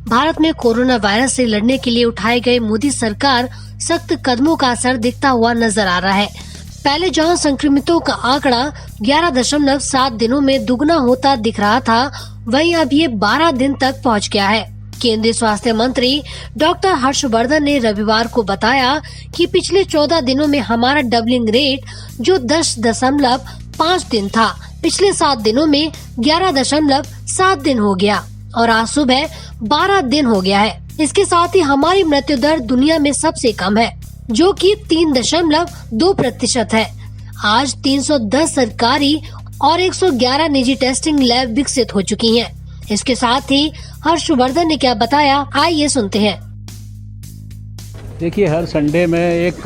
भारत में corona virus से लड़ने के लिए उठाए गए मोदी सरकार सख्त कदमों का असर दिखता हुआ नजर आ रहा है। पहले जहां संक्रमितों का आंकड़ा 11.7 दिनों में दुगना होता दिख रहा था, वहीं अब ये 12 दिन तक पहुंच गया है। केंद्रीय स्वास्थ्य मंत्री डॉक्टर हर्षवर्धन ने रविवार को बताया कि पिछले 14 दिनों में हमारा डबलिंग रेट जो 10.5 दिन था, पिछले 7 दिनों में 11.7 दिन हो गया और आज सुबह 12 दिन हो गया है। इसके साथ ही हमारी मृत्यु दर दुनिया में सबसे कम है, जो कि 3.2% है। आज 310 सरकारी और 111 निजी टेस्टिंग लैब विकसित हो चुकी हैं। इसके साथ ही हर्षवर्धन ने क्या बताया, आइए सुनते हैं। देखिए, हर संडे मैं एक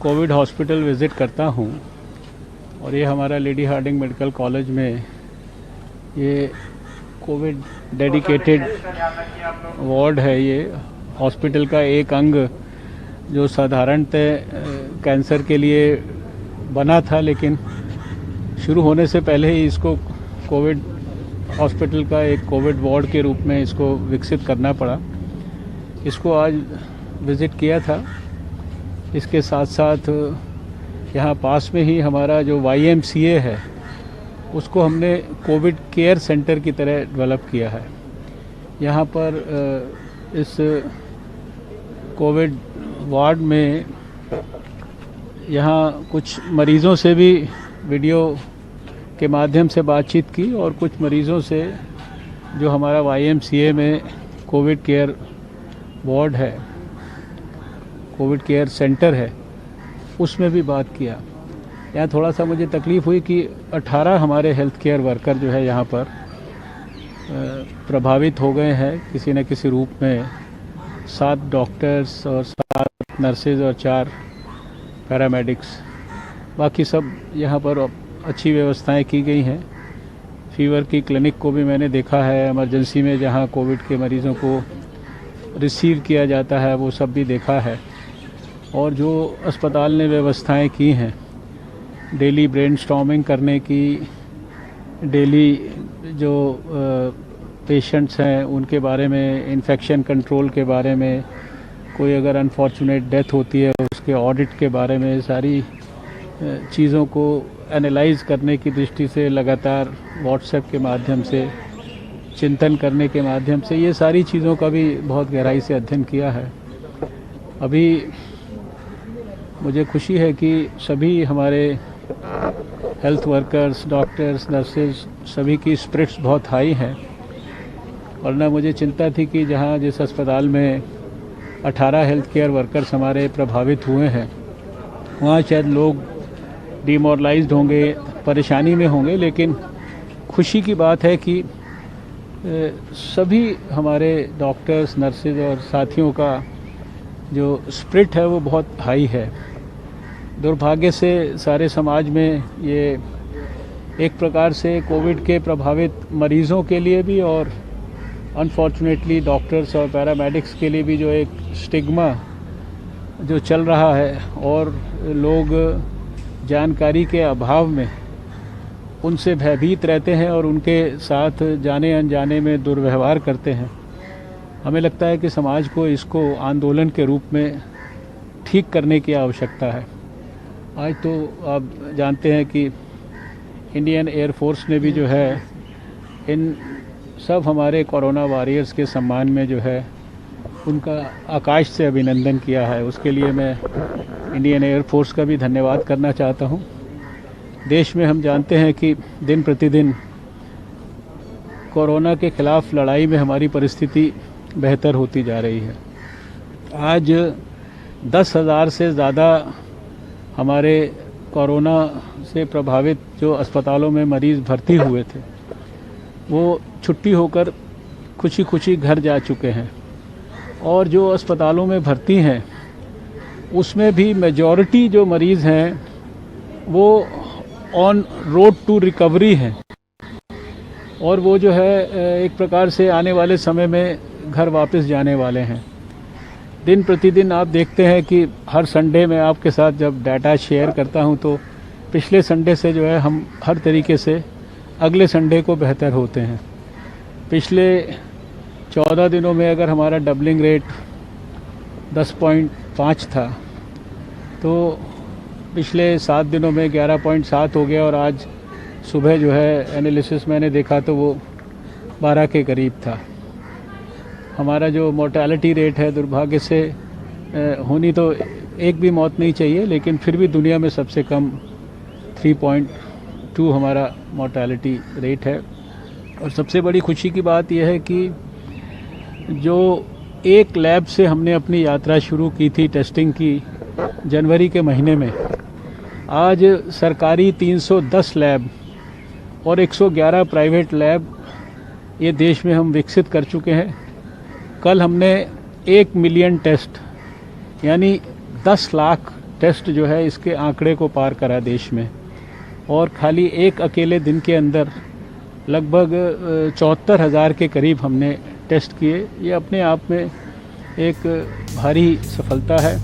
कोविड हॉस्पिटल विज़िट करता हूं और ये हमारा लेडी हार्डिंग मेडिकल कॉलेज में ये कोविड डेडिकेटेड वार्ड है। ये हॉस्पिटल का एक अंग जो साधारणतः कैंसर के लिए बना था, लेकिन शुरू होने से पहले ही इसको कोविड हॉस्पिटल का एक कोविड वार्ड के रूप में इसको विकसित करना पड़ा। इसको आज विज़िट किया था। इसके साथ साथ यहाँ पास में ही हमारा जो YMCA है, उसको हमने कोविड केयर सेंटर की तरह डेवलप किया है। यहाँ पर इस कोविड वार्ड में यहाँ कुछ मरीज़ों से भी वीडियो के माध्यम से बातचीत की और कुछ मरीज़ों से जो हमारा YMCA में कोविड केयर वार्ड है, कोविड केयर सेंटर है, उसमें भी बात किया। यहाँ थोड़ा सा मुझे तकलीफ़ हुई कि 18 हमारे हेल्थ केयर वर्कर जो है यहाँ पर प्रभावित हो गए हैं किसी न किसी रूप में। 7 डॉक्टर्स और 7 नर्सेज और 4 पैरामेडिक्स, बाकी सब यहाँ पर अच्छी व्यवस्थाएं की गई हैं। फीवर की क्लिनिक को भी मैंने देखा है, इमरजेंसी में जहाँ कोविड के मरीज़ों को रिसीव किया जाता है वो सब भी देखा है। और जो अस्पताल ने व्यवस्थाएं की हैं, डेली ब्रेनस्टॉर्मिंग करने की, डेली जो पेशेंट्स हैं उनके बारे में, इन्फेक्शन कंट्रोल के बारे में, कोई अगर अनफॉर्चुनेट डेथ होती है उसके ऑडिट के बारे में, सारी चीज़ों को एनालाइज करने की दृष्टि से लगातार व्हाट्सएप के माध्यम से, चिंतन करने के माध्यम से, ये सारी चीज़ों का भी बहुत गहराई से अध्ययन किया है। अभी मुझे खुशी है कि सभी हमारे हेल्थ वर्कर्स, डॉक्टर्स, नर्सेज, सभी की स्पिरिट्स बहुत हाई हैं। वरना मुझे चिंता थी कि जहाँ जिस अस्पताल में 18 हेल्थ केयर वर्कर्स हमारे प्रभावित हुए हैं, वहाँ शायद लोग डिमोरलाइज्ड होंगे, परेशानी में होंगे। लेकिन खुशी की बात है कि सभी हमारे डॉक्टर्स, नर्सेज और साथियों का जो स्पिरिट है वो बहुत हाई है। दुर्भाग्य से सारे समाज में ये एक प्रकार से कोविड के प्रभावित मरीज़ों के लिए भी और अनफॉर्चुनेटली डॉक्टर्स और पैरामेडिक्स के लिए भी जो एक स्टिग्मा जो चल रहा है और लोग जानकारी के अभाव में उनसे भयभीत रहते हैं और उनके साथ जाने अनजाने में दुर्व्यवहार करते हैं। हमें लगता है कि समाज को इसको आंदोलन के रूप में ठीक करने की आवश्यकता है। आज तो आप जानते हैं कि इंडियन एयरफोर्स ने भी जो है इन सब हमारे कोरोना वॉरियर्स के सम्मान में जो है उनका आकाश से अभिनंदन किया है। उसके लिए मैं इंडियन एयरफोर्स का भी धन्यवाद करना चाहता हूं। देश में हम जानते हैं कि दिन प्रतिदिन कोरोना के खिलाफ लड़ाई में हमारी परिस्थिति बेहतर होती जा रही है। आज 10,000 से ज़्यादा हमारे कोरोना से प्रभावित जो अस्पतालों में मरीज़ भर्ती हुए थे, वो छुट्टी होकर खुशी खुशी घर जा चुके हैं। और जो अस्पतालों में भर्ती हैं उसमें भी मेजॉरिटी जो मरीज़ हैं वो ऑन रोड टू रिकवरी हैं और वो जो है एक प्रकार से आने वाले समय में घर वापस जाने वाले हैं। दिन प्रतिदिन आप देखते हैं कि हर संडे में आपके साथ जब डाटा शेयर करता हूं तो पिछले संडे से जो है हम हर तरीके से अगले संडे को बेहतर होते हैं। पिछले 14 दिनों में अगर हमारा डबलिंग रेट 10.5 था तो पिछले 7 दिनों में 11.7 हो गया और आज सुबह जो है एनालिसिस मैंने देखा तो वो 12 के करीब था। हमारा जो मोर्टेलिटी रेट है दुर्भाग्य से होनी तो एक भी मौत नहीं चाहिए, लेकिन फिर भी दुनिया में सबसे कम 3.2 हमारा मोर्टेलिटी रेट है। और सबसे बड़ी खुशी की बात यह है कि जो एक लैब से हमने अपनी यात्रा शुरू की थी टेस्टिंग की जनवरी के महीने में, आज सरकारी 310 लैब और 111 प्राइवेट लैब ये देश में हम विकसित कर चुके हैं। कल हमने 1 मिलियन टेस्ट यानी 10 लाख टेस्ट जो है इसके आंकड़े को पार करा देश में, और खाली एक अकेले दिन के अंदर लगभग 74,000 के करीब हमने टेस्ट किए। ये अपने आप में एक भारी सफलता है।